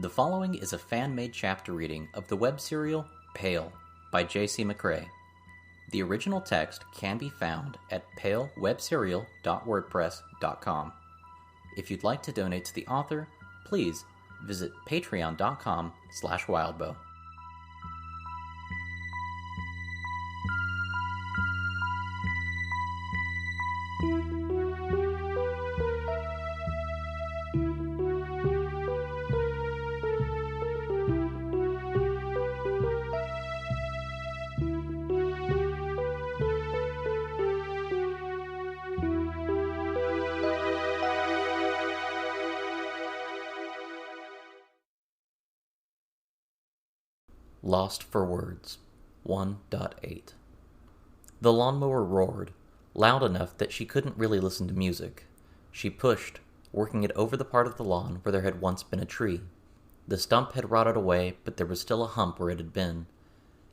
The following is a fan-made chapter reading of the web serial Pale by J.C. McCrae. The original text can be found at palewebserial.wordpress.com. If you'd like to donate to the author, please visit patreon.com/wildbow. Lost for Words 1.8. The lawnmower roared, loud enough that she couldn't really listen to music. She pushed, working it over the part of the lawn where there had once been a tree. The stump had rotted away, but there was still a hump where it had been.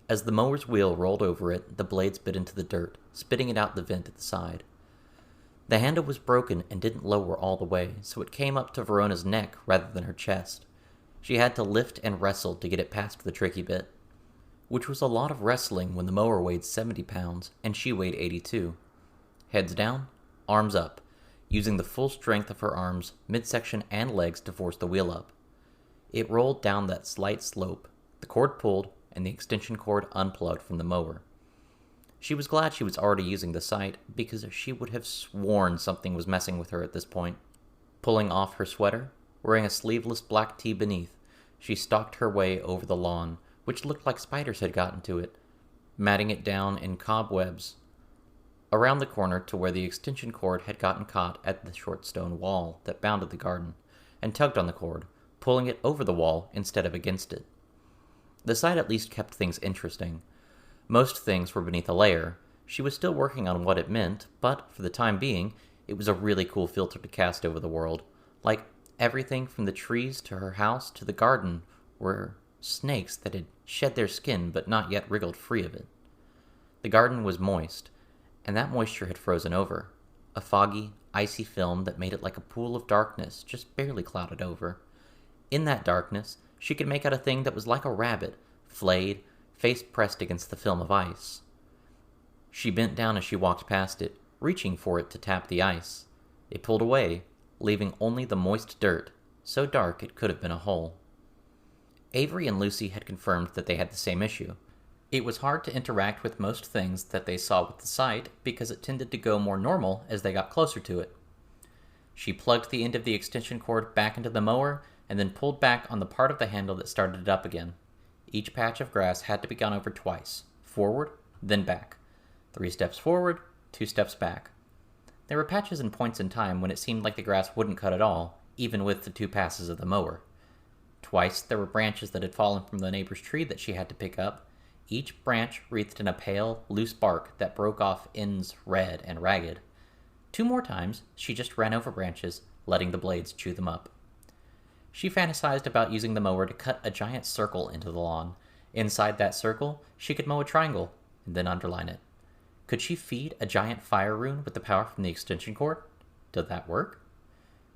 As the mower's wheel rolled over it, the blades bit into the dirt, spitting it out the vent at the side. The handle was broken and didn't lower all the way, so it came up to Verona's neck rather than her chest. She had to lift and wrestle to get it past the tricky bit, which was a lot of wrestling when the mower weighed 70 pounds and she weighed 82. Heads down, arms up, using the full strength of her arms, midsection, and legs to force the wheel up. It rolled down that slight slope, the cord pulled, and the extension cord unplugged from the mower. She was glad she was already using the sight, because she would have sworn something was messing with her at this point. Pulling off her sweater, wearing a sleeveless black tee beneath, she stalked her way over the lawn, which looked like spiders had gotten to it, matting it down in cobwebs, around the corner to where the extension cord had gotten caught at the short stone wall that bounded the garden, and tugged on the cord, pulling it over the wall instead of against it. The sight at least kept things interesting. Most things were beneath a layer. She was still working on what it meant, but for the time being, it was a really cool filter to cast over the world, like everything from the trees to her house to the garden were snakes that had shed their skin but not yet wriggled free of it. The garden was moist, and that moisture had frozen over, a foggy, icy film that made it like a pool of darkness just barely clouded over. In that darkness, she could make out a thing that was like a rabbit, flayed, face pressed against the film of ice. She bent down as she walked past it, reaching for it to tap the ice. It pulled away, leaving only the moist dirt, so dark it could have been a hole. Avery and Lucy had confirmed that they had the same issue. It was hard to interact with most things that they saw with the sight because it tended to go more normal as they got closer to it. She plugged the end of the extension cord back into the mower and then pulled back on the part of the handle that started it up again. Each patch of grass had to be gone over twice, forward, then back. 3 steps forward, 2 steps back. There were patches and points in time when it seemed like the grass wouldn't cut at all, even with the 2 passes of the mower. Twice there were branches that had fallen from the neighbor's tree that she had to pick up, each branch wreathed in a pale, loose bark that broke off ends red and ragged. 2 more times she just ran over branches, letting the blades chew them up. She fantasized about using the mower to cut a giant circle into the lawn. Inside that circle, she could mow a triangle, and then underline it. Could she feed a giant fire rune with the power from the extension cord? Did that work?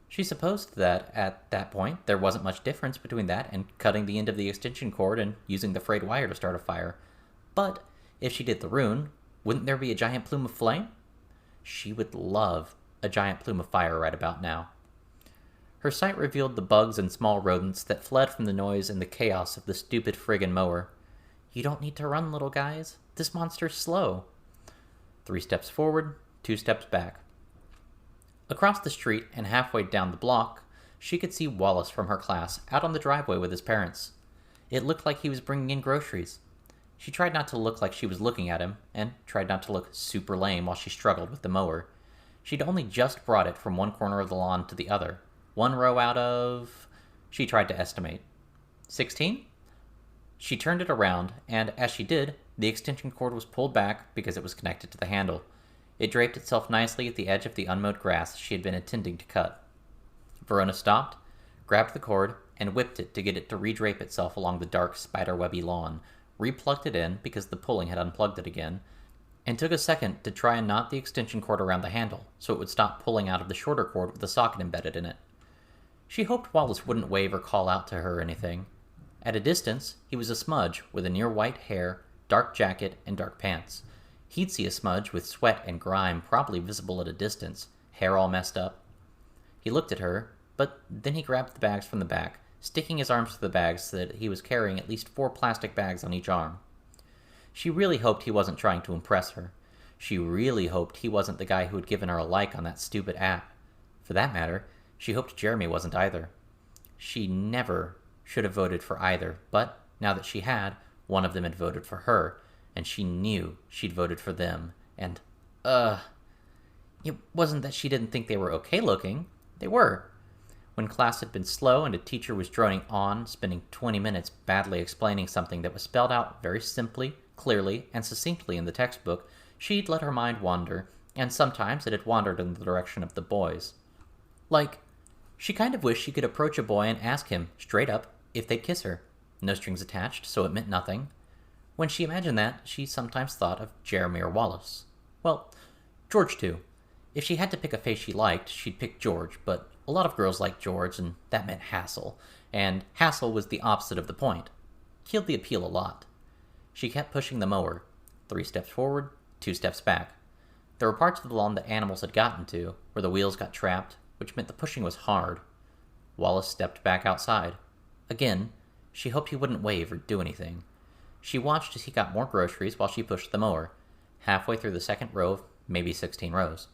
She supposed that, at that point, there wasn't much difference between that and cutting the end of the extension cord and using the frayed wire to start a fire. But if she did the rune, wouldn't there be a giant plume of flame? She would love a giant plume of fire right about now. Her sight revealed the bugs and small rodents that fled from the noise and the chaos of the stupid friggin' mower. You don't need to run, little guys. This monster's slow. 3 steps forward, 2 steps back. Across the street and halfway down the block, she could see Wallace from her class out on the driveway with his parents. It looked like he was bringing in groceries. She tried not to look like she was looking at him, and tried not to look super lame while she struggled with the mower. She'd only just brought it from one corner of the lawn to the other. 1 row out of... She tried to estimate. 16? She turned it around, and as she did, the extension cord was pulled back because it was connected to the handle. It draped itself nicely at the edge of the unmowed grass she had been intending to cut. Verona stopped, grabbed the cord, and whipped it to get it to redrape itself along the dark, spiderwebby lawn, replugged it in because the pulling had unplugged it again, and took a second to try and knot the extension cord around the handle so it would stop pulling out of the shorter cord with the socket embedded in it. She hoped Wallace wouldn't wave or call out to her or anything. At a distance, he was a smudge with a near white hair, dark jacket, and dark pants. He'd see a smudge with sweat and grime probably visible at a distance, hair all messed up. He looked at her, but then he grabbed the bags from the back, sticking his arms to the bags so that he was carrying at least 4 plastic bags on each arm. She really hoped he wasn't trying to impress her. She really hoped he wasn't the guy who had given her a like on that stupid app. For that matter, she hoped Jeremy wasn't either. She never should have voted for either, but now that she had, one of them had voted for her, and she knew she'd voted for them, and, it wasn't that she didn't think they were okay looking. They were. When class had been slow and a teacher was droning on, spending 20 minutes badly explaining something that was spelled out very simply, clearly, and succinctly in the textbook, she'd let her mind wander, and sometimes it had wandered in the direction of the boys. Like, she kind of wished she could approach a boy and ask him, straight up, if they'd kiss her. No strings attached, so it meant nothing. When she imagined that, she sometimes thought of Jeremy or Wallace. Well, George too. If she had to pick a face she liked, she'd pick George, but a lot of girls liked George, and that meant hassle. And hassle was the opposite of the point. Killed the appeal a lot. She kept pushing the mower. 3 steps forward, 2 steps back. There were parts of the lawn that animals had gotten to, where the wheels got trapped, which meant the pushing was hard. Wallace stepped back outside. Again, she hoped he wouldn't wave or do anything. She watched as he got more groceries while she pushed the mower, halfway through the second row of maybe 16 rows.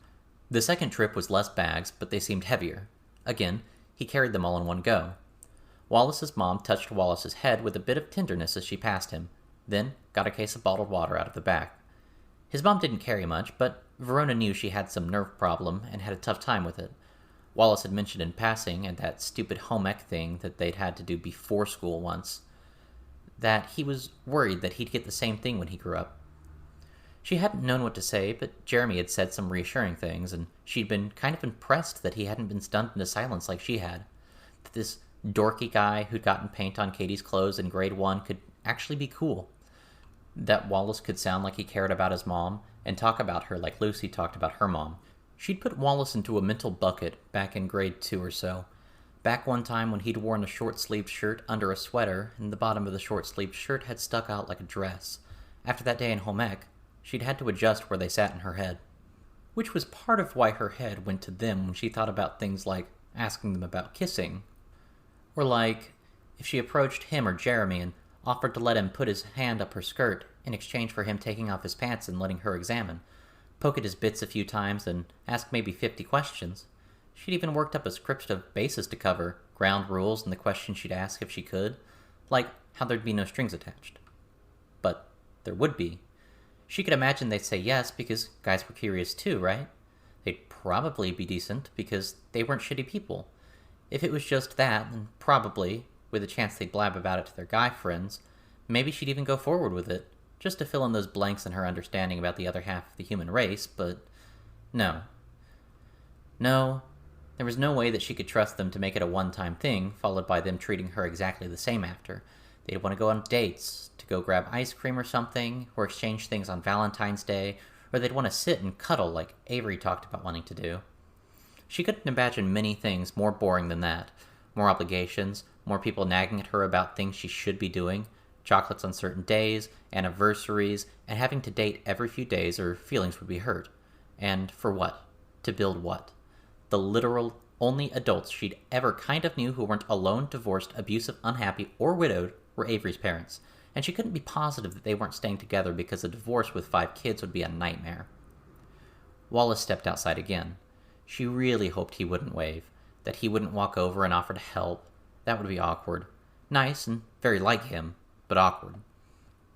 The second trip was less bags, but they seemed heavier. Again, he carried them all in one go. Wallace's mom touched Wallace's head with a bit of tenderness as she passed him, then got a case of bottled water out of the back. His mom didn't carry much, but Verona knew she had some nerve problem and had a tough time with it. Wallace had mentioned in passing, and that stupid home ec thing that they'd had to do before school once, that he was worried that he'd get the same thing when he grew up. She hadn't known what to say, but Jeremy had said some reassuring things, and she'd been kind of impressed that he hadn't been stunned into silence like she had. That this dorky guy who'd gotten paint on Katie's clothes in grade 1 could actually be cool. That Wallace could sound like he cared about his mom, and talk about her like Lucy talked about her mom. She'd put Wallace into a mental bucket back in grade 2 or so. Back one time when he'd worn a short-sleeved shirt under a sweater, and the bottom of the short-sleeved shirt had stuck out like a dress. After that day in home ec, she'd had to adjust where they sat in her head. Which was part of why her head went to them when she thought about things like asking them about kissing. Or like, if she approached him or Jeremy and offered to let him put his hand up her skirt in exchange for him taking off his pants and letting her examine, poke at his bits a few times and ask maybe 50 questions. She'd even worked up a script of bases to cover, ground rules, and the questions she'd ask if she could, like how there'd be no strings attached. But there would be. She could imagine they'd say yes because guys were curious too, right? They'd probably be decent because they weren't shitty people. If it was just that, then probably, with a chance they'd blab about it to their guy friends, maybe she'd even go forward with it, just to fill in those blanks in her understanding about the other half of the human race, but no. No, there was no way that she could trust them to make it a one-time thing, followed by them treating her exactly the same after. They'd want to go on dates, to go grab ice cream or something, or exchange things on Valentine's Day, or they'd want to sit and cuddle like Avery talked about wanting to do. She couldn't imagine many things more boring than that. More obligations, more people nagging at her about things she should be doing, chocolates on certain days, anniversaries, and having to date every few days or feelings would be hurt. And for what? To build what? The literal only adults she'd ever kind of knew who weren't alone, divorced, abusive, unhappy, or widowed were Avery's parents, and she couldn't be positive that they weren't staying together because a divorce with 5 kids would be a nightmare. Wallace stepped outside again. She really hoped he wouldn't wave, that he wouldn't walk over and offer to help. That would be awkward. Nice and very like him, but awkward.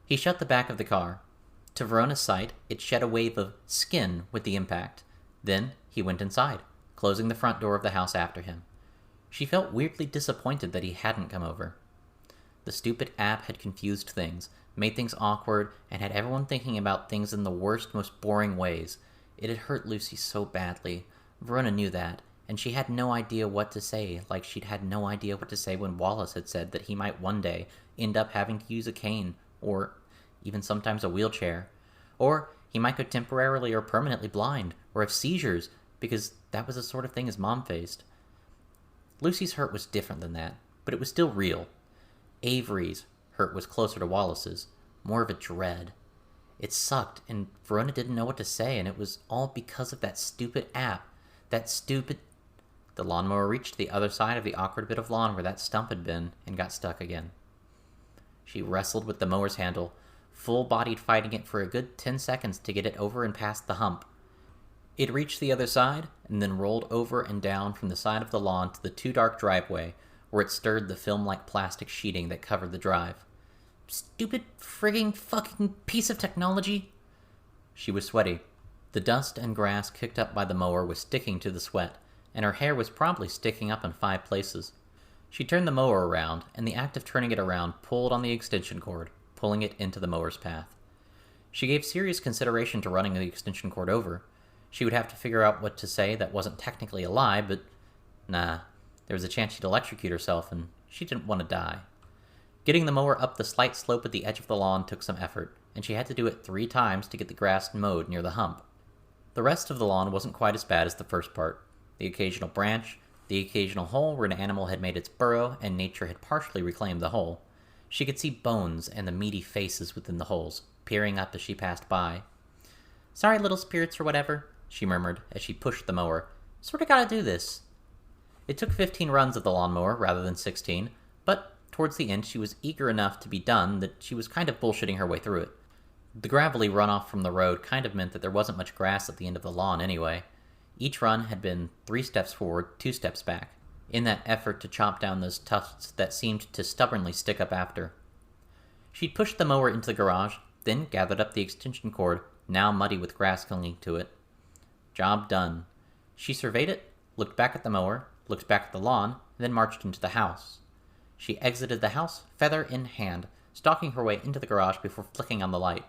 He shut the back of the car. To Verona's sight, it shed a wave of skin with the impact. Then he went inside, closing the front door of the house after him. She felt weirdly disappointed that he hadn't come over. The stupid app had confused things, made things awkward, and had everyone thinking about things in the worst, most boring ways. It had hurt Lucy so badly. Verona knew that, and she had no idea what to say, like she'd had no idea what to say when Wallace had said that he might one day end up having to use a cane, or even sometimes a wheelchair, or he might go temporarily or permanently blind, or have seizures, because that was the sort of thing his mom faced. Lucy's hurt was different than that, but it was still real. Avery's hurt was closer to Wallace's, more of a dread. It sucked, and Verona didn't know what to say, and it was all because of that stupid app. That stupid... The lawnmower reached the other side of the awkward bit of lawn where that stump had been, and got stuck again. She wrestled with the mower's handle, full-bodied fighting it for a good 10 seconds to get it over and past the hump. It reached the other side, and then rolled over and down from the side of the lawn to the too-dark driveway, where it stirred the film-like plastic sheeting that covered the drive. Stupid frigging fucking piece of technology! She was sweaty. The dust and grass kicked up by the mower was sticking to the sweat, and her hair was probably sticking up in 5 places. She turned the mower around, and the act of turning it around pulled on the extension cord, pulling it into the mower's path. She gave serious consideration to running the extension cord over. She would have to figure out what to say that wasn't technically a lie, but nah, there was a chance she'd electrocute herself, and she didn't want to die. Getting the mower up the slight slope at the edge of the lawn took some effort, and she had to do it 3 times to get the grass mowed near the hump. The rest of the lawn wasn't quite as bad as the first part. The occasional branch, the occasional hole where an animal had made its burrow and nature had partially reclaimed the hole. She could see bones and the meaty faces within the holes, peering up as she passed by. "Sorry, little spirits or whatever," she murmured as she pushed the mower. "Sorta gotta do this." It took 15 runs of the lawnmower rather than 16, but towards the end she was eager enough to be done that she was kind of bullshitting her way through it. The gravelly runoff from the road kind of meant that there wasn't much grass at the end of the lawn anyway. Each run had been 3 steps forward, 2 steps back, in that effort to chop down those tufts that seemed to stubbornly stick up after. She'd pushed the mower into the garage, then gathered up the extension cord, now muddy with grass clinging to it. Job done. She surveyed it, looked back at the mower, looked back at the lawn, and then marched into the house. She exited the house, feather in hand, stalking her way into the garage before flicking on the light.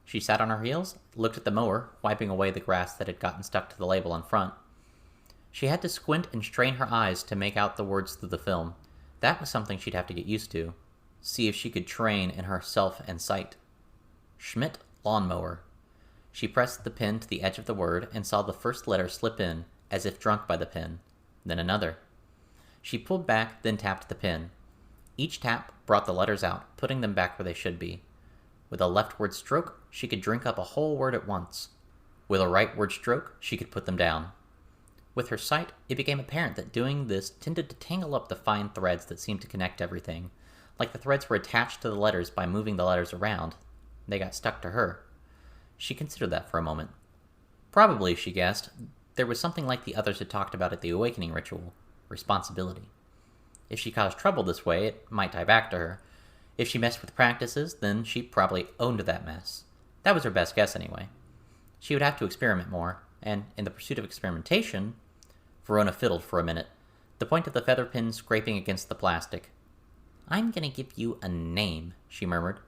She sat on her heels, looked at the mower, wiping away the grass that had gotten stuck to the label on front. She had to squint and strain her eyes to make out the words through the film. That was something she'd have to get used to. See if she could train in her self and sight. Schmidt lawnmower. She pressed the pen to the edge of the word and saw the first letter slip in, as if drunk by the pen. Then another. She pulled back, then tapped the pen. Each tap brought the letters out, putting them back where they should be. With a leftward stroke, she could drink up a whole word at once. With a rightward stroke, she could put them down. With her sight, it became apparent that doing this tended to tangle up the fine threads that seemed to connect everything, like the threads were attached to the letters by moving the letters around. They got stuck to her. She considered that for a moment. Probably, she guessed, there was something like the others had talked about at the awakening ritual, responsibility. If she caused trouble this way, it might tie back to her. If she messed with practices, then she probably owned that mess. That was her best guess anyway. She would have to experiment more, and in the pursuit of experimentation... Verona fiddled for a minute, the point of the feather pin scraping against the plastic. "I'm gonna give you a name," she murmured,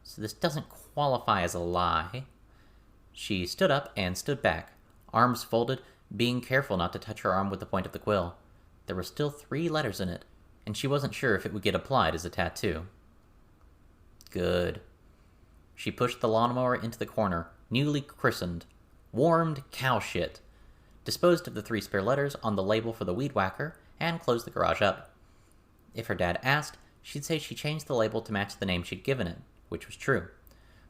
"so this doesn't qualify as a lie." She stood up and stood back, arms folded, being careful not to touch her arm with the point of the quill. There were still 3 letters in it, and she wasn't sure if it would get applied as a tattoo. Good. She pushed the lawnmower into the corner, newly christened, Warmed Cow Shit, disposed of the 3 spare letters on the label for the weed whacker, and closed the garage up. If her dad asked, she'd say she changed the label to match the name she'd given it, which was true.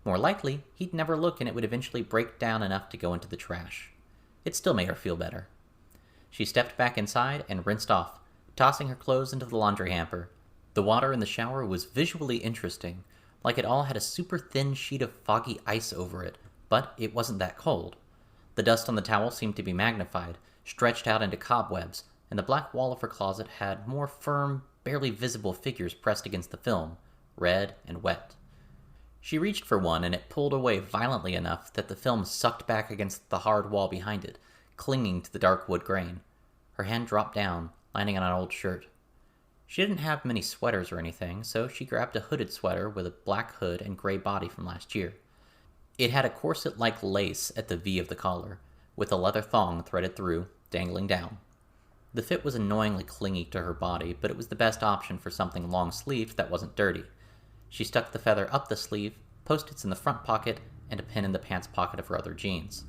More likely, he'd never look and it would eventually break down enough to go into the trash. It still made her feel better. She stepped back inside and rinsed off, tossing her clothes into the laundry hamper. The water in the shower was visually interesting, like it all had a super thin sheet of foggy ice over it, but it wasn't that cold. The dust on the towel seemed to be magnified, stretched out into cobwebs, and the black wall of her closet had more firm, barely visible figures pressed against the film, red and wet. She reached for one, and it pulled away violently enough that the film sucked back against the hard wall behind it, clinging to the dark wood grain. Her hand dropped down, landing on an old shirt. She didn't have many sweaters or anything, so she grabbed a hooded sweater with a black hood and gray body from last year. It had a corset-like lace at the V of the collar, with a leather thong threaded through, dangling down. The fit was annoyingly clingy to her body, but it was the best option for something long-sleeved that wasn't dirty. She stuck the feather up the sleeve, post-its in the front pocket, and a pin in the pants pocket of her other jeans.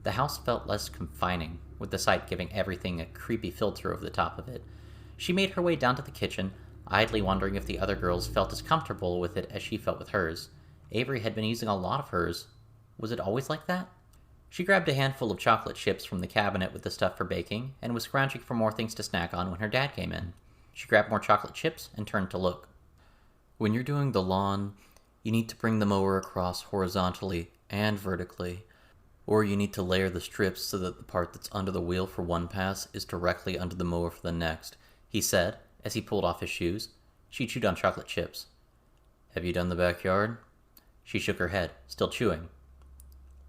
The house felt less confining, with the sight giving everything a creepy filter over the top of it. She made her way down to the kitchen, idly wondering if the other girls felt as comfortable with it as she felt with hers. Avery had been using a lot of hers. Was it always like that? She grabbed a handful of chocolate chips from the cabinet with the stuff for baking, and was scrounging for more things to snack on when her dad came in. She grabbed more chocolate chips and turned to look. When you're doing the lawn, you need to bring the mower across horizontally and vertically, or you need to layer the strips so that the part that's under the wheel for one pass is directly under the mower for the next, he said, as he pulled off his shoes. She chewed on chocolate chips. Have you done the backyard? She shook her head, still chewing.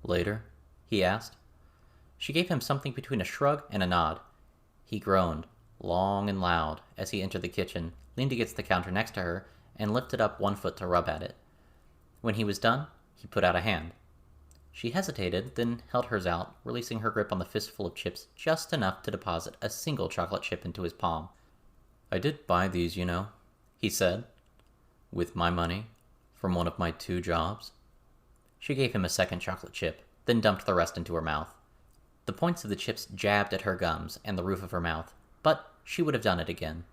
Later? He asked. She gave him something between a shrug and a nod. He groaned, long and loud, as he entered the kitchen, leaned against the counter next to her, and lifted up one foot to rub at it. When he was done, he put out a hand. She hesitated, then held hers out, releasing her grip on the fistful of chips just enough to deposit a single chocolate chip into his palm. I did buy these, you know, he said, with my money, from one of my 2 jobs. She gave him a second chocolate chip, then dumped the rest into her mouth. The points of the chips jabbed at her gums and the roof of her mouth, but she would have done it again.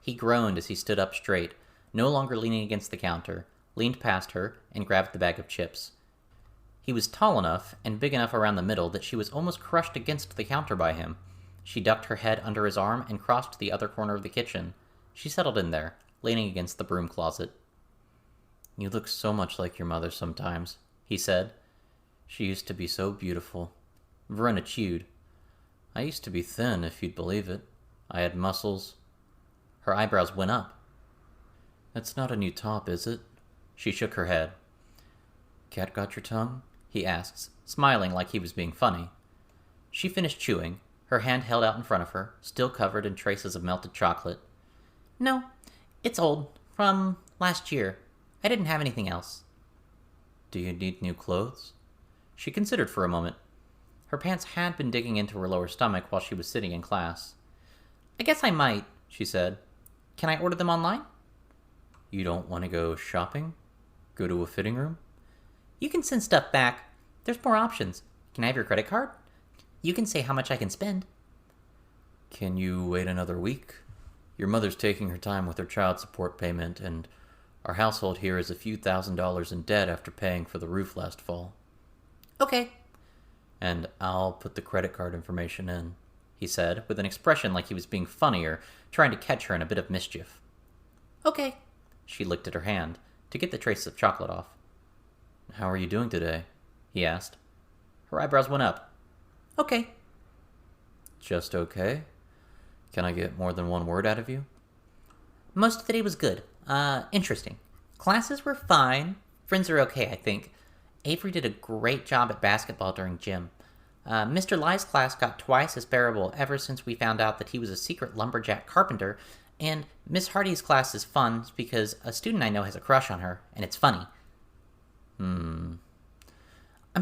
He groaned as he stood up straight, no longer leaning against the counter, leaned past her, and grabbed the bag of chips. He was tall enough and big enough around the middle that she was almost crushed against the counter by him. She ducked her head under his arm and crossed to the other corner of the kitchen. She settled in there, leaning against the broom closet. You look so much like your mother sometimes, he said. She used to be so beautiful. Verona chewed. I used to be thin, if you'd believe it. I had muscles. Her eyebrows went up. That's not a new top, is it? She shook her head. Cat got your tongue? He asks, smiling like he was being funny. She finished chewing, her hand held out in front of her, still covered in traces of melted chocolate. No, it's old, from last year. I didn't have anything else. Do you need new clothes? She considered for a moment. Her pants had been digging into her lower stomach while she was sitting in class. I guess I might, she said. Can I order them online? You don't want to go shopping? Go to a fitting room? You can send stuff back. There's more options. Can I have your credit card? You can say how much I can spend. Can you wait another week? Your mother's taking her time with her child support payment, and our household here is a few $1,000s in debt after paying for the roof last fall. Okay. And I'll put the credit card information in, he said, with an expression like he was being funny or trying to catch her in a bit of mischief. Okay. She licked at her hand to get the traces of chocolate off. How are you doing today? He asked. Her eyebrows went up. Okay. Just okay? Can I get more than one word out of you? Most of the day was good. Interesting. Classes were fine. Friends are okay, I think. Avery did a great job at basketball during gym. Mr. Lai's class got twice as bearable ever since we found out that he was a secret lumberjack carpenter, and Miss Hardy's class is fun because a student I know has a crush on her, and it's funny. I'm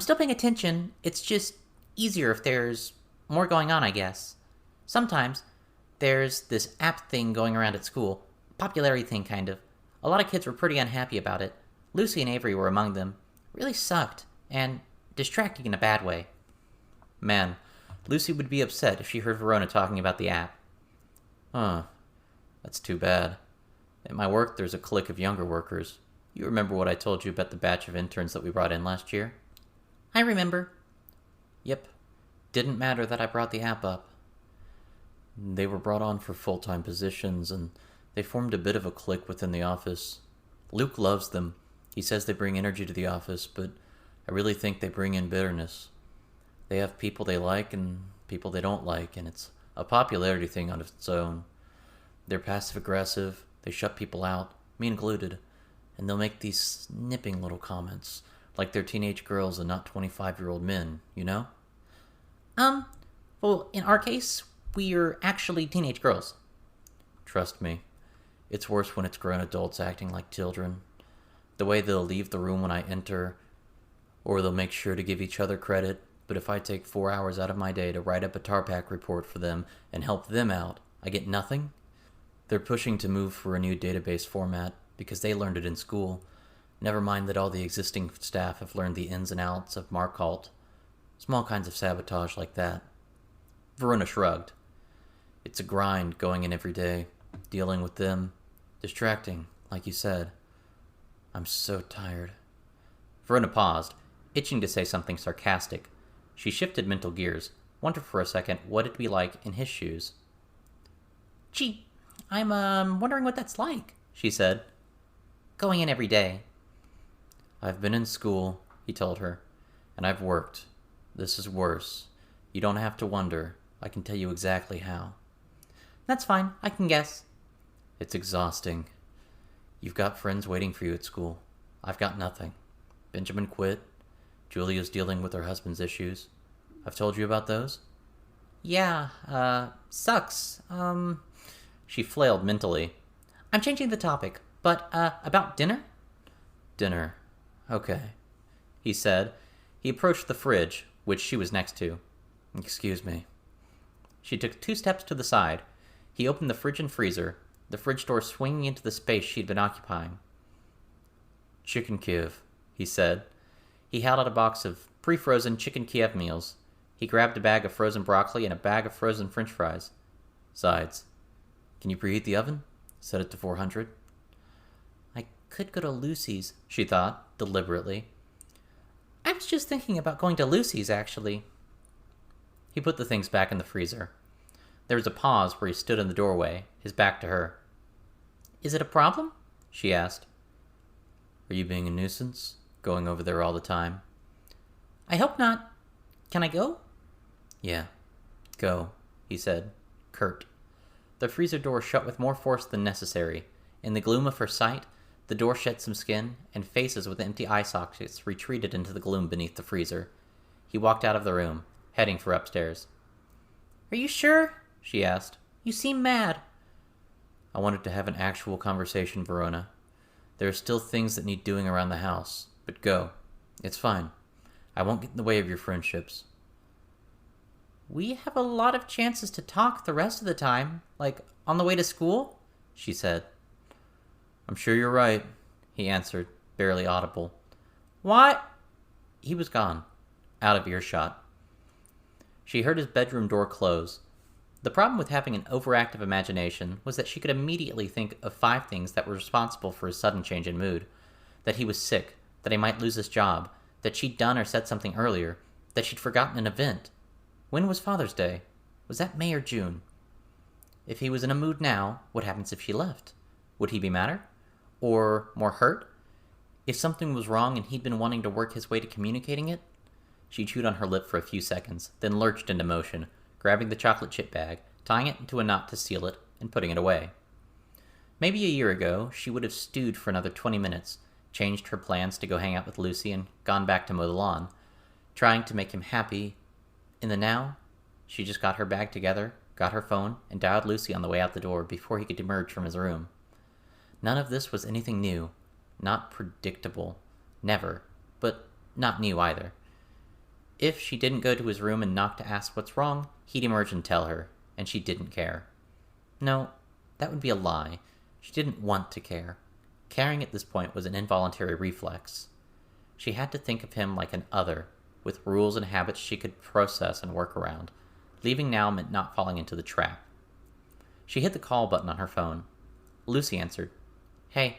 still paying attention. It's just easier if there's more going on, I guess. Sometimes there's this app thing going around at school. Popularity thing, kind of. A lot of kids were pretty unhappy about it. Lucy and Avery were among them. Really sucked, and distracting in a bad way. Man, Lucy would be upset if she heard Verona talking about the app. Huh, that's too bad. At my work, there's a clique of younger workers. You remember what I told you about the batch of interns that we brought in last year? I remember. Yep. Didn't matter that I brought the app up. They were brought on for full-time positions, and they formed a bit of a clique within the office. Luke loves them. He says they bring energy to the office, but I really think they bring in bitterness. They have people they like and people they don't like, and it's a popularity thing on its own. They're passive-aggressive, they shut people out, me included, and they'll make these snipping little comments, like they're teenage girls and not 25-year-old men, you know? Well, in our case, we're actually teenage girls. Trust me, it's worse when it's grown adults acting like children. The way they'll leave the room when I enter, or they'll make sure to give each other credit, But if I take 4 hours out of my day to write up a Tarpac report for them and help them out, I get nothing? They're pushing to move for a new database format because they learned it in school. Never mind that all the existing staff have learned the ins and outs of Markalt. Small kinds of sabotage like that. Verona shrugged. It's a grind going in every day, dealing with them. Distracting, like you said. I'm so tired. Verona paused, itching to say something sarcastic. She shifted mental gears, wondered for a second what it'd be like in his shoes. Gee, I'm wondering what that's like, she said. Going in every day. I've been in school, he told her, and I've worked. This is worse. You don't have to wonder. I can tell you exactly how. That's fine, I can guess. It's exhausting. You've got friends waiting for you at school. I've got nothing. Benjamin quit. Julia's dealing with her husband's issues. I've told you about those? Yeah, sucks. She flailed mentally. I'm changing the topic, but, about dinner? Dinner. Okay, he said. He approached the fridge, which she was next to. Excuse me. She took 2 steps to the side. He opened the fridge and freezer, the fridge door swinging into the space she'd been occupying. Chicken Kiev, he said. He held out a box of pre-frozen chicken Kiev meals. He grabbed a bag of frozen broccoli and a bag of frozen French fries. Sides. Can you preheat the oven? Set it to 400. I could go to Lucy's, she thought, deliberately. I was just thinking about going to Lucy's, actually. He put the things back in the freezer. There was a pause where he stood in the doorway, his back to her. Is it a problem? She asked. Are you being a nuisance? Going over there all the time? I hope not. Can I go? Yeah. Go, he said, curt. The freezer door shut with more force than necessary. In the gloom of her sight, the door shed some skin, and faces with empty eye sockets retreated into the gloom beneath the freezer. He walked out of the room, heading for upstairs. Are you sure? She asked. You seem mad. I wanted to have an actual conversation, Verona. There are still things that need doing around the house, but go. It's fine. I won't get in the way of your friendships. We have a lot of chances to talk the rest of the time, like on the way to school, she said. I'm sure you're right, he answered, barely audible. What? He was gone, out of earshot. She heard his bedroom door close. The problem with having an overactive imagination was that she could immediately think of 5 things that were responsible for his sudden change in mood. That he was sick, that he might lose his job, that she'd done or said something earlier, that she'd forgotten an event. When was Father's Day? Was that May or June? If he was in a mood now, what happens if she left? Would he be madder? Or more hurt? If something was wrong and he'd been wanting to work his way to communicating it? She chewed on her lip for a few seconds, then lurched into motion, grabbing the chocolate chip bag, tying it into a knot to seal it, and putting it away. Maybe a year ago, she would have stewed for another 20 minutes, changed her plans to go hang out with Lucy, and gone back to mow the lawn, trying to make him happy. In the now, she just got her bag together, got her phone, and dialed Lucy on the way out the door before he could emerge from his room. None of this was anything new, not predictable, never, but not new either. If she didn't go to his room and knock to ask what's wrong, he'd emerge and tell her, and she didn't care. No, that would be a lie. She didn't want to care. Caring at this point was an involuntary reflex. She had to think of him like an other, with rules and habits she could process and work around. Leaving now meant not falling into the trap. She hit the call button on her phone. Lucy answered. Hey.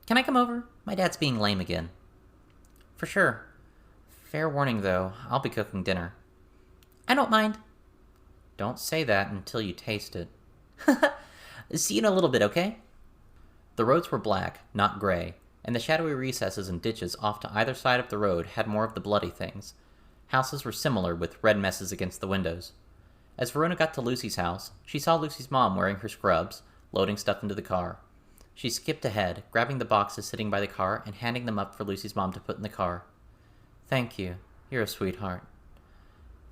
Can I come over? My dad's being lame again. For sure. Fair warning, though, I'll be cooking dinner. I don't mind. Don't say that until you taste it. See you in a little bit, okay? The roads were black, not gray, and the shadowy recesses and ditches off to either side of the road had more of the bloody things. Houses were similar, with red messes against the windows. As Verona got to Lucy's house, she saw Lucy's mom wearing her scrubs, loading stuff into the car. She skipped ahead, grabbing the boxes sitting by the car and handing them up for Lucy's mom to put in the car. Thank you. You're a sweetheart.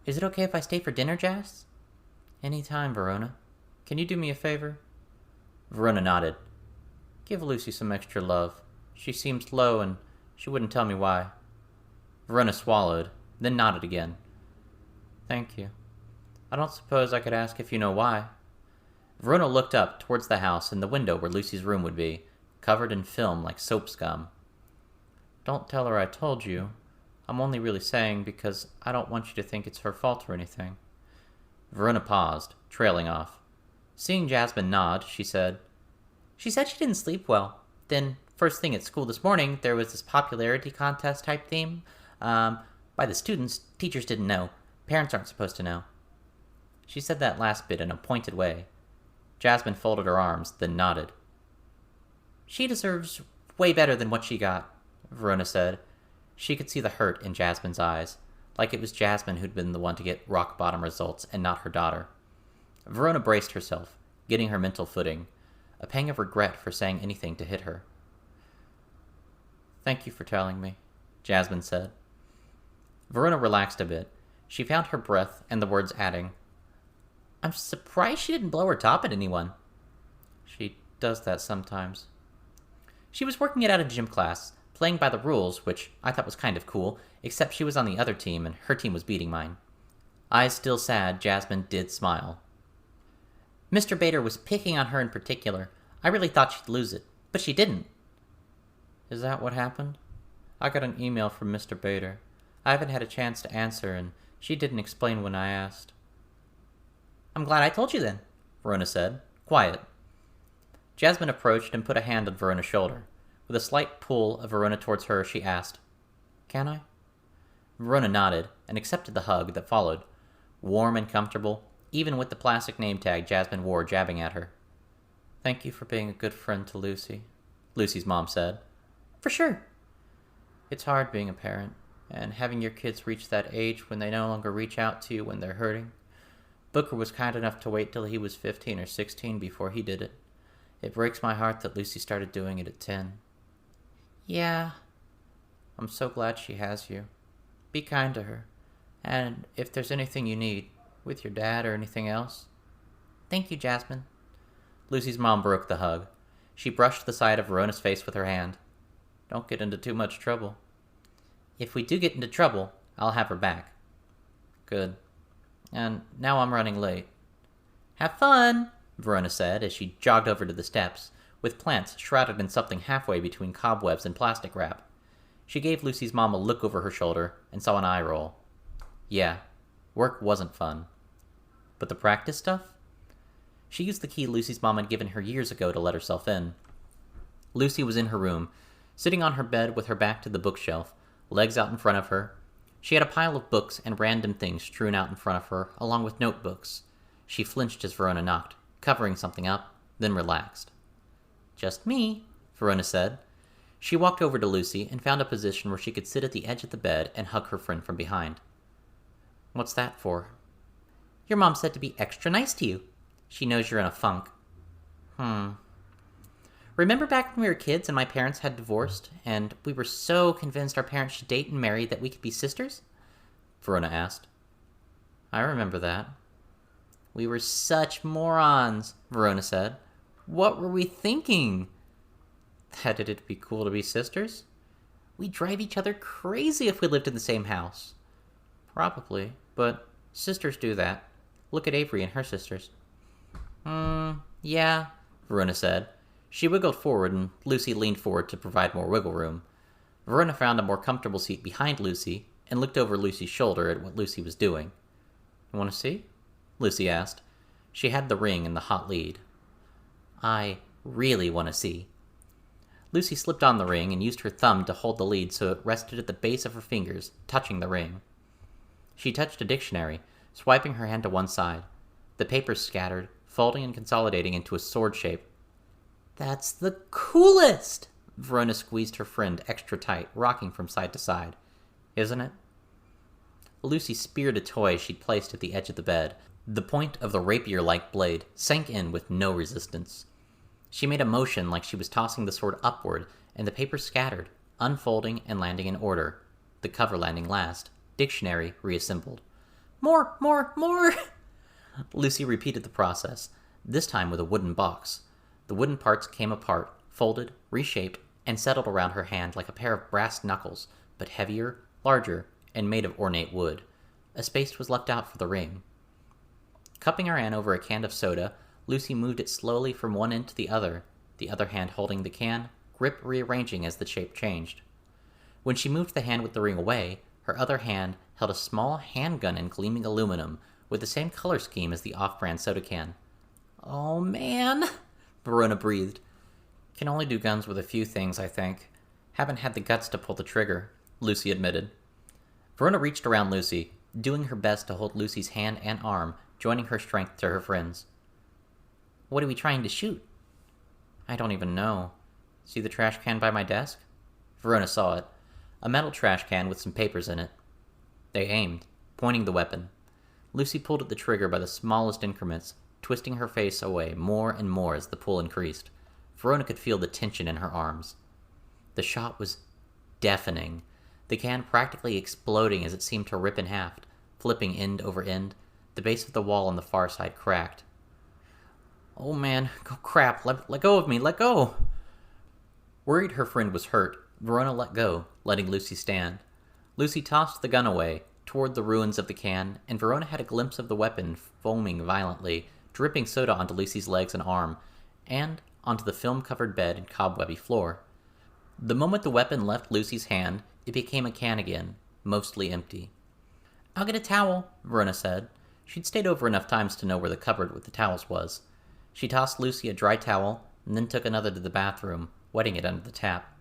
Is it okay if I stay for dinner, Jas? Any time, Verona. Can you do me a favor? Verona nodded. Give Lucy some extra love. She seems low and she wouldn't tell me why. Verona swallowed. then nodded again. Thank you. I don't suppose I could ask if you know why. Verona looked up towards the house and the window where Lucy's room would be, covered in film like soap scum. Don't tell her I told you. I'm only really saying because I don't want you to think it's her fault or anything. Verona paused, trailing off. Seeing Jasmine nod, she said she didn't sleep well. Then, first thing at school this morning, there was this popularity contest type theme. By the students, teachers didn't know. Parents aren't supposed to know. She said that last bit in a pointed way. Jasmine folded her arms, then nodded. She deserves way better than what she got, Verona said. She could see the hurt in Jasmine's eyes, like it was Jasmine who'd been the one to get rock-bottom results and not her daughter. Verona braced herself, getting her mental footing, a pang of regret for saying anything to hit her. Thank you for telling me, Jasmine said. Verona relaxed a bit. She found her breath and the words adding, I'm surprised she didn't blow her top at anyone. She does that sometimes. She was working it out in gym class, playing by the rules, which I thought was kind of cool, except she was on the other team and her team was beating mine. Eyes still sad, Jasmine did smile. Mr. Bader was picking on her in particular. I really thought she'd lose it, but she didn't. Is that what happened? I got an email from Mr. Bader. I haven't had a chance to answer, and she didn't explain when I asked. I'm glad I told you then, Verona said, quiet. Jasmine approached and put a hand on Verona's shoulder. With a slight pull of Verona towards her, she asked, Can I? Verona nodded and accepted the hug that followed, warm and comfortable, even with the plastic name tag Jasmine wore jabbing at her. Thank you for being a good friend to Lucy, Lucy's mom said. For sure. It's hard being a parent, and having your kids reach that age when they no longer reach out to you when they're hurting. Booker was kind enough to wait till he was 15 or 16 before he did it. It breaks my heart that Lucy started doing it at 10. Yeah. I'm so glad she has you. Be kind to her. And if there's anything you need, with your dad or anything else. Thank you, Jasmine. Lucy's mom broke the hug. She brushed the side of Verona's face with her hand. Don't get into too much trouble. If we do get into trouble, I'll have her back. Good. And now I'm running late. Have fun, Verona said as she jogged over to the steps, with plants shrouded in something halfway between cobwebs and plastic wrap. She gave Lucy's mom a look over her shoulder and saw an eye roll. Yeah, work wasn't fun. But the practice stuff? She used the key Lucy's mom had given her years ago to let herself in. Lucy was in her room, sitting on her bed with her back to the bookshelf, legs out in front of her. She had a pile of books and random things strewn out in front of her, along with notebooks. She flinched as Verona knocked, covering something up, then relaxed. Just me, Verona said. She walked over to Lucy and found a position where she could sit at the edge of the bed and hug her friend from behind. What's that for? Your mom said to be extra nice to you. She knows you're in a funk. Remember back when we were kids and my parents had divorced, and we were so convinced our parents should date and marry that we could be sisters? Verona asked. I remember that. We were such morons, Verona said. What were we thinking? That it'd be cool to be sisters? We'd drive each other crazy if we lived in the same house. Probably, but sisters do that. Look at Avery and her sisters. Yeah, Verona said. She wiggled forward, and Lucy leaned forward to provide more wiggle room. Verona found a more comfortable seat behind Lucy and looked over Lucy's shoulder at what Lucy was doing. You want to see? Lucy asked. She had the ring and the hot lead. I really want to see. Lucy slipped on the ring and used her thumb to hold the lead so it rested at the base of her fingers, touching the ring. She touched a dictionary, swiping her hand to one side. The papers scattered, folding and consolidating into a sword shape. That's the coolest! Verona squeezed her friend extra tight, rocking from side to side. Isn't it? Lucy speared a toy she'd placed at the edge of the bed. The point of the rapier-like blade sank in with no resistance. She made a motion like she was tossing the sword upward, and the papers scattered, unfolding and landing in order. The cover landing last. Dictionary reassembled. More! Lucy repeated the process, this time with a wooden box. The wooden parts came apart, folded, reshaped, and settled around her hand like a pair of brass knuckles, but heavier, larger, and made of ornate wood. A space was left out for the ring. Cupping her hand over a can of soda, Lucy moved it slowly from one end to the other hand holding the can, grip rearranging as the shape changed. When she moved the hand with the ring away, her other hand held a small handgun in gleaming aluminum with the same color scheme as the off-brand soda can. "Oh, man," Verona breathed. "Can only do guns with a few things, I think. Haven't had the guts to pull the trigger," Lucy admitted. Verona reached around Lucy, doing her best to hold Lucy's hand and arm, joining her strength to her friend's. "What are we trying to shoot?" "I don't even know. See the trash can by my desk?" Verona saw it. A metal trash can with some papers in it. They aimed, pointing the weapon. Lucy pulled at the trigger by the smallest increments, twisting her face away more and more as the pull increased. Verona could feel the tension in her arms. The shot was deafening, the can practically exploding as it seemed to rip in half, flipping end over end. The base of the wall on the far side cracked. "Oh man, oh crap, let go of me, let go!" Worried her friend was hurt, Verona let go, letting Lucy stand. Lucy tossed the gun away, toward the ruins of the can, and Verona had a glimpse of the weapon foaming violently, dripping soda onto Lucy's legs and arm, and onto the film-covered bed and cobwebby floor. The moment the weapon left Lucy's hand, it became a can again, mostly empty. "I'll get a towel," Verona said. She'd stayed over enough times to know where the cupboard with the towels was. She tossed Lucy a dry towel, and then took another to the bathroom, wetting it under the tap.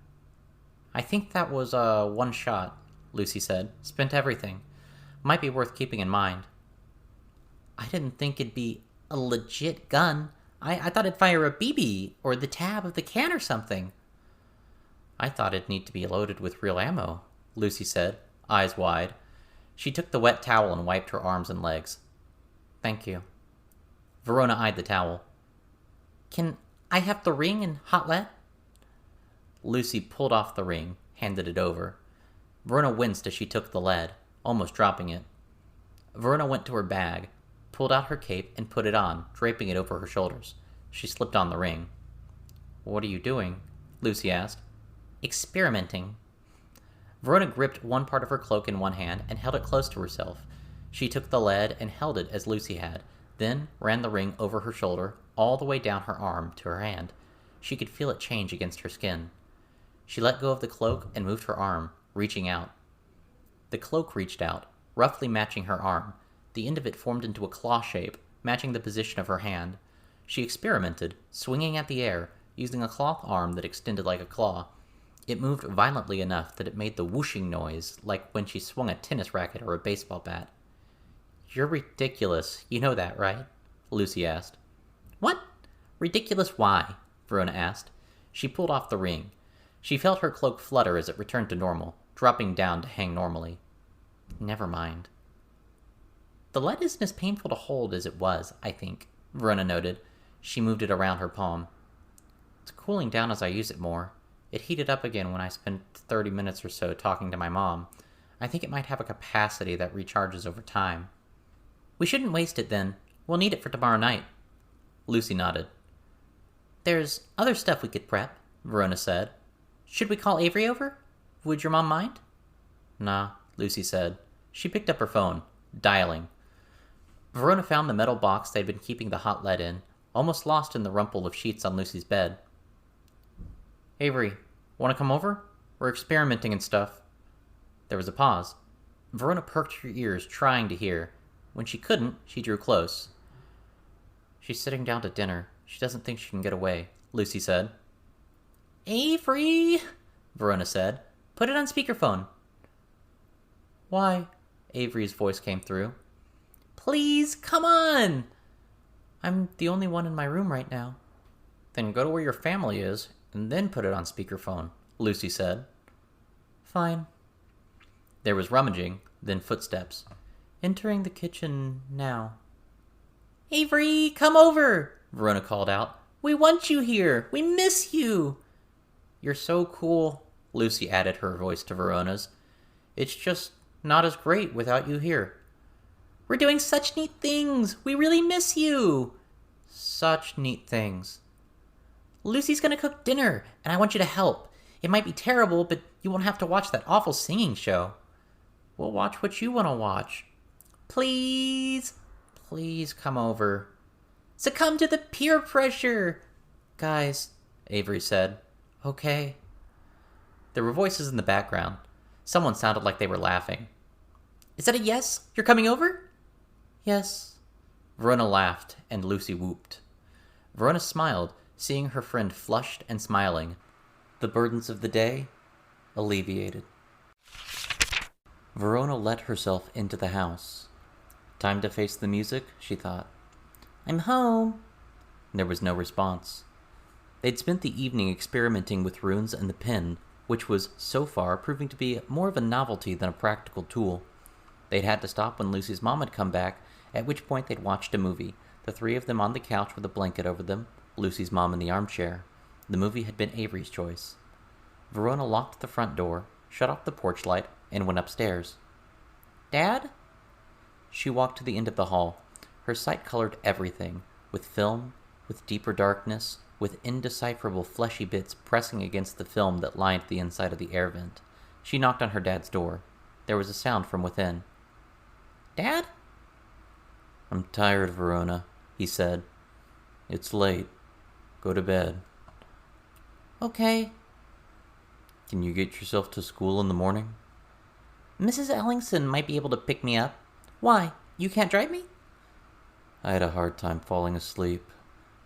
"I think that was, one shot," Lucy said. "Spent everything. Might be worth keeping in mind." "I didn't think it'd be a legit gun. I thought it'd fire a BB, or the tab of the can or something." "I thought it'd need to be loaded with real ammo," Lucy said, eyes wide. She took the wet towel and wiped her arms and legs. "Thank you." Verona eyed the towel. "Can I have the ring and hot lead?" Lucy pulled off the ring, handed it over. Verona winced as she took the lead, almost dropping it. Verona went to her bag, pulled out her cape, and put it on, draping it over her shoulders. She slipped on the ring. "What are you doing?" Lucy asked. "Experimenting." Verona gripped one part of her cloak in one hand and held it close to herself. She took the lead and held it as Lucy had, then ran the ring over her shoulder, all the way down her arm to her hand. She could feel it change against her skin. She let go of the cloak and moved her arm, reaching out. The cloak reached out, roughly matching her arm. The end of it formed into a claw shape, matching the position of her hand. She experimented, swinging at the air, using a cloth arm that extended like a claw. It moved violently enough that it made the whooshing noise, like when she swung a tennis racket or a baseball bat. "You're ridiculous, you know that, right?" Lucy asked. "What? Ridiculous why?" Verona asked. She pulled off the ring. She felt her cloak flutter as it returned to normal, dropping down to hang normally. "Never mind." "The lead isn't as painful to hold as it was, I think," Verona noted. She moved it around her palm. "It's cooling down as I use it more. It heated up again when I spent 30 minutes or so talking to my mom. I think it might have a capacity that recharges over time." "We shouldn't waste it then. We'll need it for tomorrow night." Lucy nodded. "There's other stuff we could prep," Verona said. "Should we call Avery over? Would your mom mind?" "Nah," Lucy said. She picked up her phone, dialing. Verona found the metal box they'd been keeping the hot lead in, almost lost in the rumple of sheets on Lucy's bed. "Avery, want to come over? We're experimenting and stuff." There was a pause. Verona perked her ears, trying to hear. When she couldn't, she drew close. "She's sitting down to dinner. She doesn't think she can get away," Lucy said. "Avery," Verona said. "Put it on speakerphone." "Why?" Avery's voice came through. "Please, come on!" "I'm the only one in my room right now." "Then go to where your family is, and then put it on speakerphone," Lucy said. "Fine." There was rummaging, then footsteps. "Entering the kitchen now." "Avery, come over!" Verona called out. "We want you here! We miss you!" "You're so cool," Lucy added her voice to Verona's. "It's just not as great without you here." "We're doing such neat things! We really miss you!" "Such neat things." "Lucy's gonna cook dinner, and I want you to help. It might be terrible, but you won't have to watch that awful singing show." We'll watch what you want to watch. Please, please come over. Succumb to the peer pressure. Guys, Avery said. Okay. There were voices in the background. Someone sounded like they were laughing. Is that a yes? You're coming over? Yes. Verona laughed, and Lucy whooped. Verona smiled, seeing her friend flushed and smiling. The burdens of the day alleviated. Verona let herself into the house. Time to face the music, she thought. I'm home. There was no response. They'd spent the evening experimenting with runes and the pen, which was, so far, proving to be more of a novelty than a practical tool. They'd had to stop when Lucy's mom had come back, at which point they'd watched a movie, the three of them on the couch with a blanket over them, Lucy's mom in the armchair. The movie had been Avery's choice. Verona locked the front door, shut off the porch light, and went upstairs. Dad? She walked to the end of the hall. Her sight colored everything, with film, with deeper darkness, with indecipherable fleshy bits pressing against the film that lined the inside of the air vent. She knocked on her dad's door. There was a sound from within. Dad? I'm tired, Verona, he said. It's late. Go to bed. Okay. Can you get yourself to school in the morning? Mrs. Ellingson might be able to pick me up. Why? You can't drive me? I had a hard time falling asleep.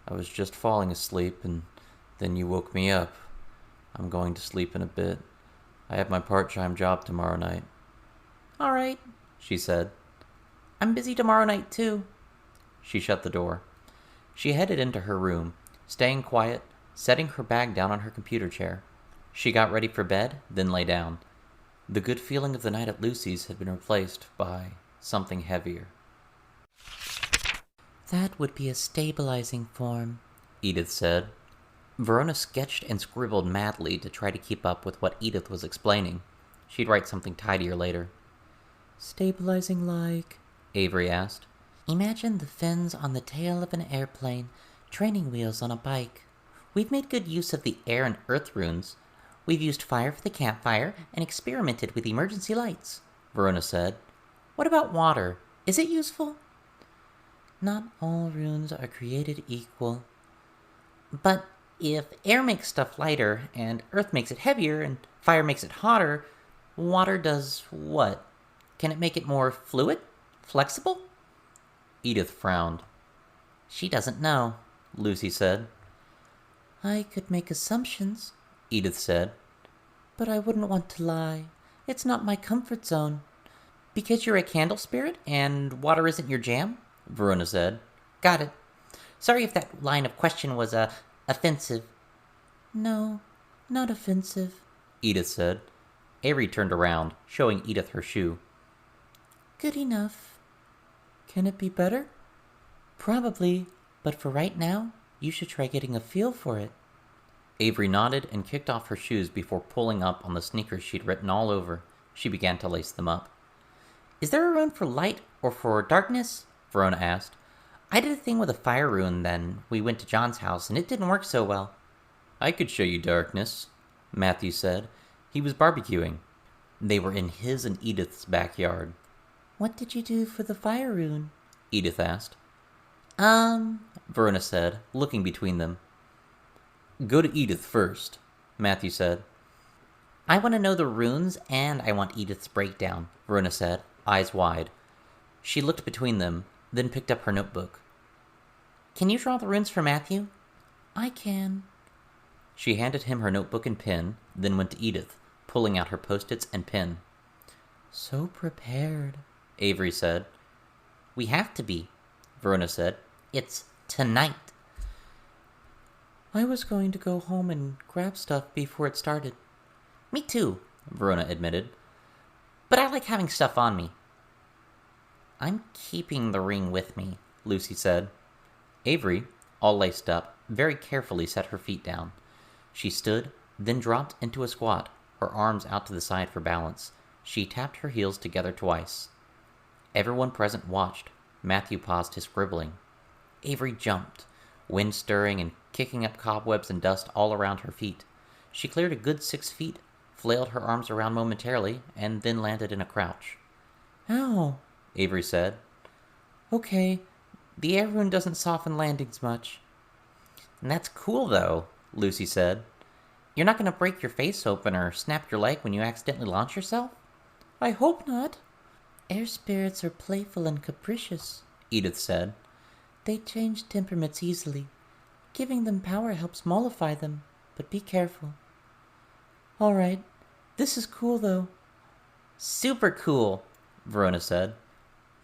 I was just falling asleep, and then you woke me up. I'm going to sleep in a bit. I have my part-time job tomorrow night. All right, she said. I'm busy tomorrow night, too. She shut the door. She headed into her room, staying quiet, setting her bag down on her computer chair. She got ready for bed, then lay down. The good feeling of the night at Lucy's had been replaced by something heavier. That would be a stabilizing form, Edith said. Verona sketched and scribbled madly to try to keep up with what Edith was explaining. She'd write something tidier later. Stabilizing like? Avery asked. Imagine the fins on the tail of an airplane, training wheels on a bike. We've made good use of the air and earth runes. We've used fire for the campfire and experimented with emergency lights, Verona said. What about water? Is it useful? Not all runes are created equal. But if air makes stuff lighter, and earth makes it heavier, and fire makes it hotter, water does what? Can it make it more fluid? Flexible? Edith frowned. She doesn't know, Lucy said. I could make assumptions, Edith said. But I wouldn't want to lie. It's not my comfort zone. Because you're a candle spirit, and water isn't your jam? Verona said. Got it. Sorry if that line of question was, offensive. No, not offensive, Edith said. Avery turned around, showing Edith her shoe. Good enough. Can it be better? Probably, but for right now, you should try getting a feel for it. Avery nodded and kicked off her shoes before pulling up on the sneakers she'd written all over. She began to lace them up. Is there a rune for light or for darkness? Verona asked. I did a thing with a fire rune then. We went to John's house and it didn't work so well. I could show you darkness, Matthew said. He was barbecuing. They were in his and Edith's backyard. What did you do for the fire rune? Edith asked. Verona said, looking between them. Go to Edith first, Matthew said. I want to know the runes and I want Edith's breakdown, Verona said, eyes wide. She looked between them, then picked up her notebook. Can you draw the runes for Matthew? I can. She handed him her notebook and pen, then went to Edith, pulling out her post-its and pen. So prepared, Avery said. We have to be, Verona said. It's tonight. I was going to go home and grab stuff before it started. Me too, Verona admitted. But I like having stuff on me. I'm keeping the ring with me, Lucy said. Avery, all laced up, very carefully set her feet down. She stood, then dropped into a squat, her arms out to the side for balance. She tapped her heels together twice. Everyone present watched. Matthew paused his scribbling. Avery jumped, wind stirring and kicking up cobwebs and dust all around her feet. She cleared a good 6 feet, flailed her arms around momentarily, and then landed in a crouch. Ow. Avery said. Okay, the air rune doesn't soften landings much. And that's cool, though, Lucy said. You're not going to break your face open or snap your leg when you accidentally launch yourself? I hope not. Air spirits are playful and capricious, Edith said. They change temperaments easily. Giving them power helps mollify them, but be careful. Alright, this is cool though. Super cool, Verona said.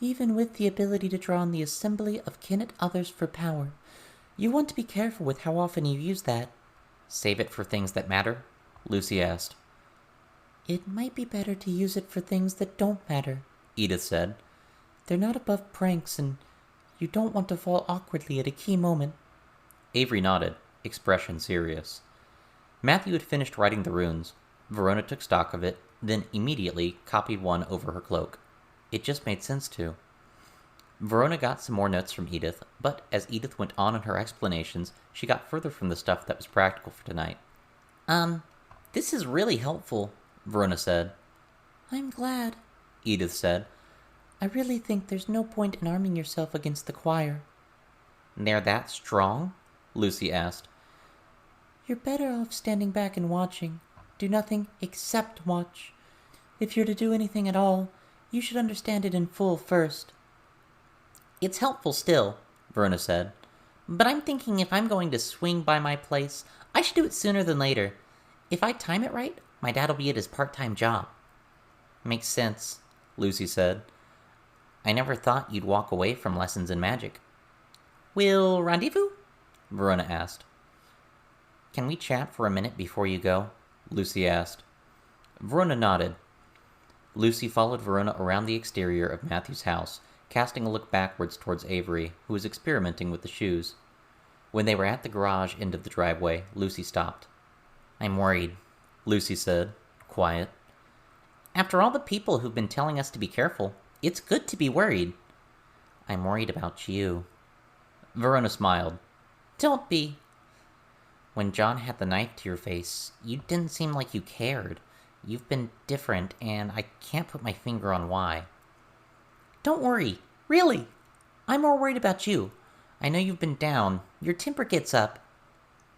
Even with the ability to draw on the assembly of kin at others for power, you want to be careful with how often you use that. Save it for things that matter? Lucy asked. It might be better to use it for things that don't matter, Edith said. They're not above pranks, and you don't want to fall awkwardly at a key moment. Avery nodded, expression serious. Matthew had finished writing the runes. Verona took stock of it, then immediately copied one over her cloak. It just made sense to. Verona got some more notes from Edith, but as Edith went on in her explanations, she got further from the stuff that was practical for tonight. This is really helpful, Verona said. I'm glad, Edith said. I really think there's no point in arming yourself against the choir. They're that strong? Lucy asked. You're better off standing back and watching. Do nothing except watch. If you're to do anything at all, you should understand it in full first. It's helpful still, Verona said. But I'm thinking if I'm going to swing by my place, I should do it sooner than later. If I time it right, my dad'll be at his part-time job. Makes sense, Lucy said. I never thought you'd walk away from lessons in magic. We'll rendezvous? Verona asked. Can we chat for a minute before you go? Lucy asked. Verona nodded. Lucy followed Verona around the exterior of Matthew's house, casting a look backwards towards Avery, who was experimenting with the shoes. When they were at the garage end of the driveway, Lucy stopped. I'm worried, Lucy said, quiet. After all the people who've been telling us to be careful, it's good to be worried. I'm worried about you. Verona smiled. Don't be. When John had the knife to your face, you didn't seem like you cared. You've been different, and I can't put my finger on why. Don't worry. Really. I'm more worried about you. I know you've been down. Your temper gets up.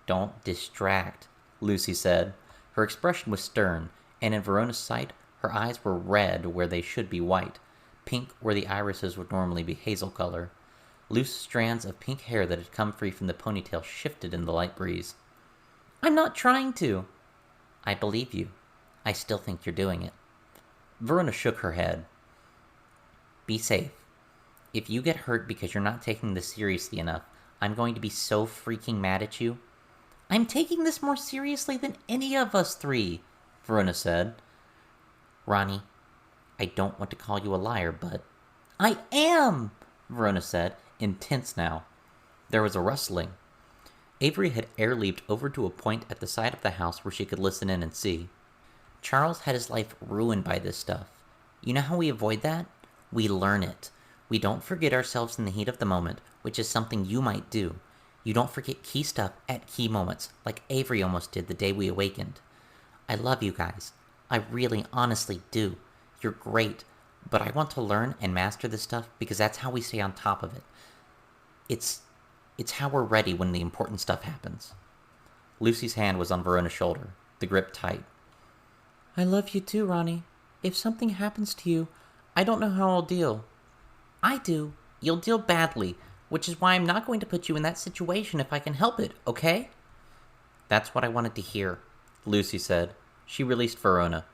Don't distract, Lucy said. Her expression was stern, and in Verona's sight, her eyes were red where they should be white, pink where the irises would normally be hazel color. Loose strands of pink hair that had come free from the ponytail shifted in the light breeze. I'm not trying to. I believe you. I still think you're doing it. Verona shook her head. Be safe. If you get hurt because you're not taking this seriously enough, I'm going to be so freaking mad at you. I'm taking this more seriously than any of us three, Verona said. Ronnie, I don't want to call you a liar, but... I am, Verona said, intense now. There was a rustling. Avery had air-leaped over to a point at the side of the house where she could listen in and see. Charles had his life ruined by this stuff. You know how we avoid that? We learn it. We don't forget ourselves in the heat of the moment, which is something you might do. You don't forget key stuff at key moments, like Avery almost did the day we awakened. I love you guys. I really, honestly do. You're great. But I want to learn and master this stuff because that's how we stay on top of it. It's how we're ready when the important stuff happens. Lucy's hand was on Verona's shoulder, the grip tight. I love you too, Ronnie. If something happens to you, I don't know how I'll deal. I do. You'll deal badly, which is why I'm not going to put you in that situation if I can help it, okay? That's what I wanted to hear, Lucy said. She released Verona.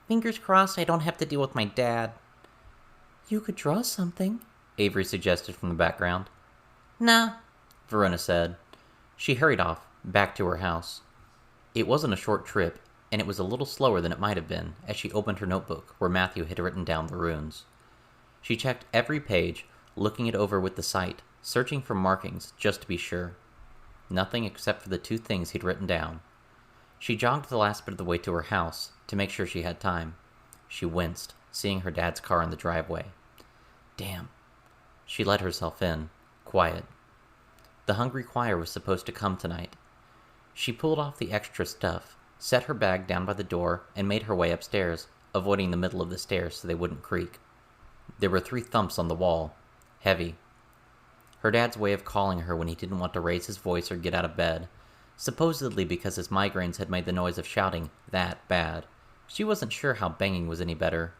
Fingers crossed I don't have to deal with my dad. You could draw something, Avery suggested from the background. Nah, Verona said. She hurried off, back to her house. It wasn't a short trip, and it was a little slower than it might have been as she opened her notebook where Matthew had written down the runes. She checked every page, looking it over with the sight, searching for markings just to be sure. Nothing except for the two things he'd written down. She jogged the last bit of the way to her house to make sure she had time. She winced, seeing her dad's car in the driveway. Damn. She let herself in, quiet. The hungry choir was supposed to come tonight. She pulled off the extra stuff, set her bag down by the door, and made her way upstairs, avoiding the middle of the stairs so they wouldn't creak. There were 3 thumps on the wall, heavy. Her dad's way of calling her when he didn't want to raise his voice or get out of bed, supposedly because his migraines had made the noise of shouting that bad. She wasn't sure how banging was any better.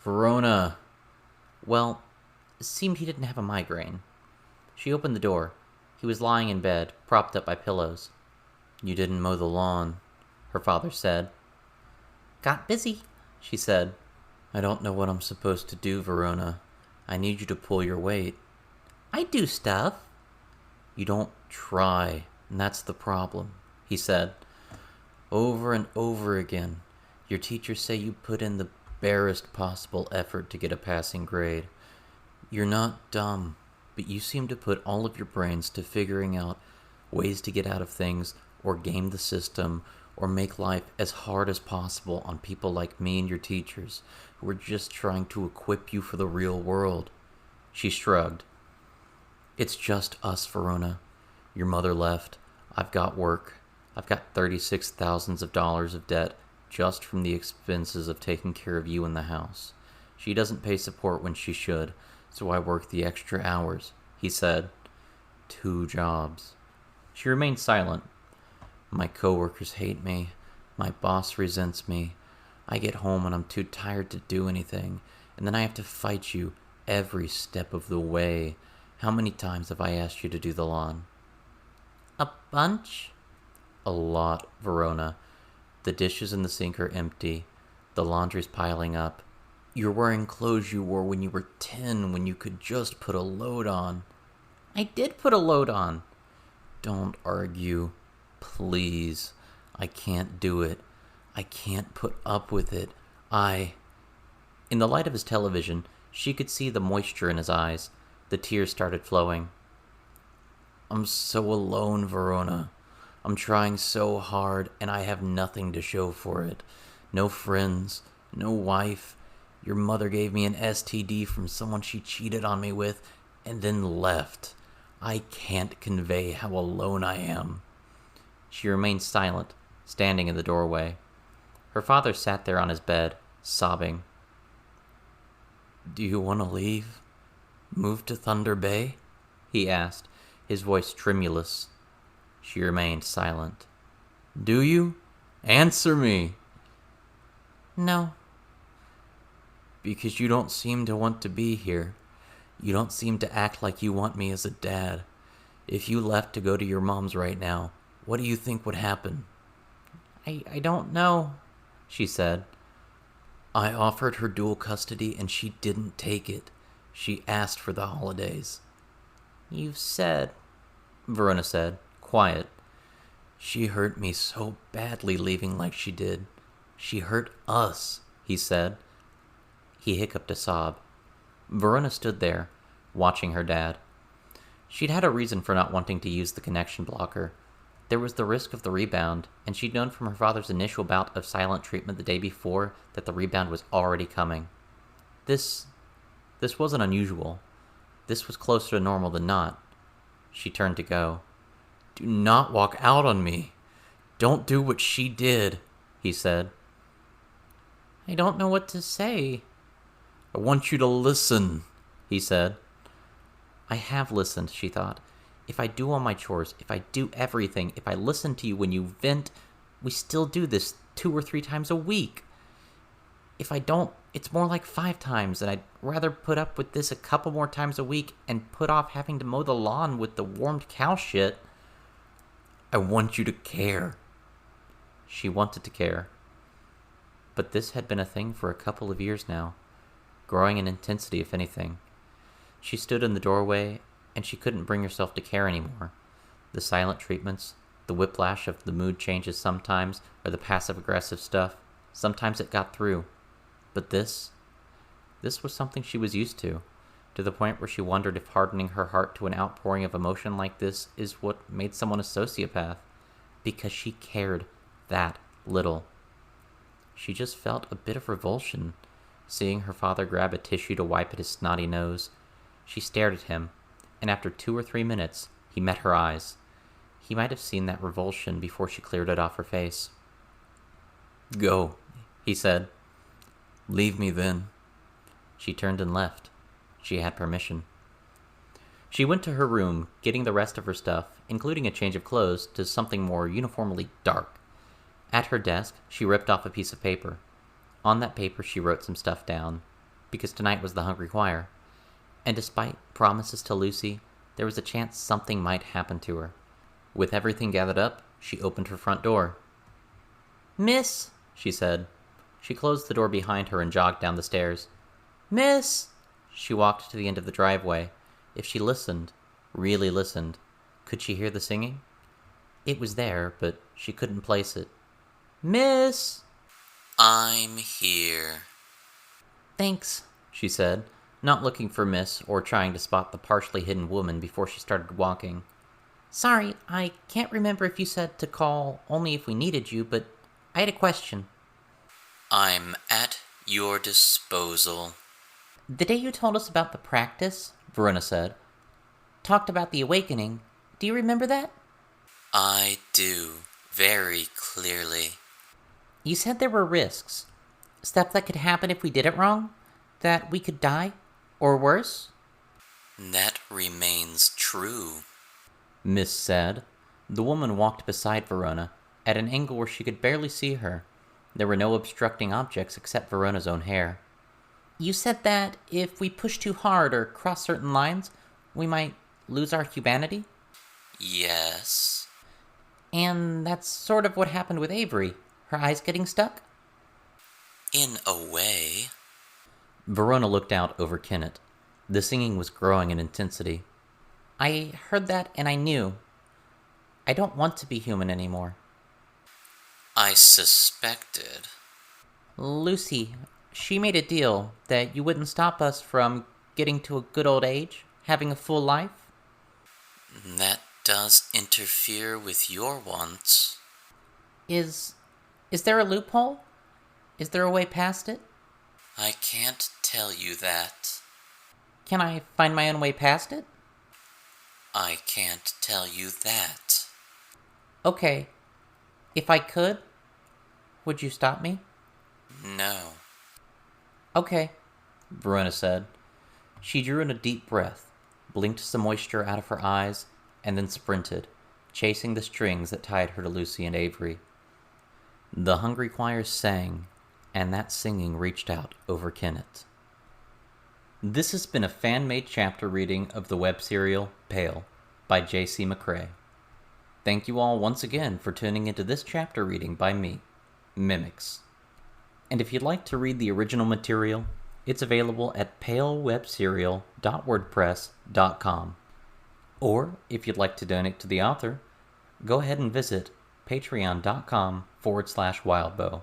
Verona! Well, it seemed he didn't have a migraine. She opened the door. He was lying in bed, propped up by pillows. You didn't mow the lawn, her father said. Got busy, She said, I don't know what I'm supposed to do, Verona. I need you to pull your weight. I do stuff. You don't try, and that's the problem, he said. Over and over again, your teachers say you put in the barest possible effort to get a passing grade. You're not dumb, but you seem to put all of your brains to figuring out ways to get out of things, or game the system, or make life as hard as possible on people like me and your teachers, who are just trying to equip you for the real world. She shrugged. It's just us, Verona. Your mother left. I've got work. I've got $36,000 of debt just from the expenses of taking care of you in the house. She doesn't pay support when she should, so I work the extra hours, he said. 2 jobs. She remained silent. My coworkers hate me. My boss resents me. I get home and I'm too tired to do anything, and then I have to fight you every step of the way. How many times have I asked you to do the lawn? A bunch? A lot, Verona. The dishes in the sink are empty. The laundry's piling up. You're wearing clothes you wore when you were 10, when you could just put a load on. I did put a load on. Don't argue. Please. I can't do it. I can't put up with it. In the light of his television, she could see the moisture in his eyes. The tears started flowing. I'm so alone, Verona. I'm trying so hard, and I have nothing to show for it. No friends, no wife. Your mother gave me an STD from someone she cheated on me with, and then left. I can't convey how alone I am. She remained silent, standing in the doorway. Her father sat there on his bed, sobbing. Do you want to leave? Move to Thunder Bay? He asked, his voice tremulous. She remained silent. Do you? Answer me! No. Because you don't seem to want to be here. You don't seem to act like you want me as a dad. If you left to go to your mom's right now, what do you think would happen? I don't know, she said. I offered her dual custody and she didn't take it. She asked for the holidays. You've said, Verona said, quiet. She hurt me so badly leaving like she did. She hurt us, he said. He hiccuped a sob. Verona stood there, watching her dad. She'd had a reason for not wanting to use the connection blocker. There was the risk of the rebound, and she'd known from her father's initial bout of silent treatment the day before that the rebound was already coming. This wasn't unusual. This was closer to normal than not. She turned to go. Do not walk out on me. Don't do what she did, he said. I don't know what to say. I want you to listen, he said. I have listened, she thought. If I do all my chores, if I do everything, if I listen to you when you vent, we still do this 2 or 3 times a week. If I don't, it's more like 5 times, and I'd rather put up with this a couple more times a week and put off having to mow the lawn with the warmed cow shit. I want you to care. She wanted to care. But this had been a thing for a couple of years now, growing in intensity if anything. She stood in the doorway, and she couldn't bring herself to care anymore. The silent treatments, the whiplash of the mood changes sometimes, or the passive-aggressive stuff, sometimes it got through. But this was something she was used to the point where she wondered if hardening her heart to an outpouring of emotion like this is what made someone a sociopath, because she cared that little. She just felt a bit of revulsion, seeing her father grab a tissue to wipe at his snotty nose. She stared at him, and after 2 or 3 minutes, he met her eyes. He might have seen that revulsion before she cleared it off her face. Go, he said. Leave me then. She turned and left. She had permission. She went to her room, getting the rest of her stuff, including a change of clothes, to something more uniformly dark. At her desk, she ripped off a piece of paper. On that paper, she wrote some stuff down, because tonight was the Hungry Choir, and despite promises to Lucy, there was a chance something might happen to her. With everything gathered up, she opened her front door. Miss, She said. She closed the door behind her and jogged down the stairs. Miss. She walked to the end of the driveway. If she listened, really listened, could she hear the singing? It was there, but she couldn't place it. Miss. I'm here, Thanks. she said, not looking for Miss or trying to spot the partially hidden woman before she started walking. Sorry, I can't remember if you said to call only if we needed you, but I had a question. I'm at your disposal. The day you told us about the practice, Verona said. talked about the awakening, do you remember that? I do, very clearly. You said there were risks. Stuff that could happen if we did it wrong? That we could die? Or worse? That remains true, Miss said. The woman walked beside Verona, at an angle where she could barely see her. There were no obstructing objects except Verona's own hair. You said that if we push too hard or cross certain lines, we might lose our humanity? Yes. And that's sort of what happened with Avery. Her eyes getting stuck? In a way. Verona looked out over Kennett. The singing was growing in intensity. I heard that and I knew. I don't want to be human anymore. I suspected. Lucy, she made a deal that you wouldn't stop us from getting to a good old age, having a full life. That does interfere with your wants. Is there a loophole? Is there a way past it? I can't tell you that. Can I find my own way past it? I can't tell you that. Okay. If I could, would you stop me? No, Okay. Verona said. She drew in a deep breath, blinked some moisture out of her eyes, and then sprinted, chasing the strings that tied her to Lucy and Avery. The Hungry Choir sang, and that singing reached out over Kennett. This has been a fan-made chapter reading of the web serial Pale by J.C. McCrae. Thank you all once again for tuning into this chapter reading by me, Mimics. And if you'd like to read the original material, it's available at palewebserial.wordpress.com. Or, if you'd like to donate to the author, go ahead and visit patreon.com/wildbow.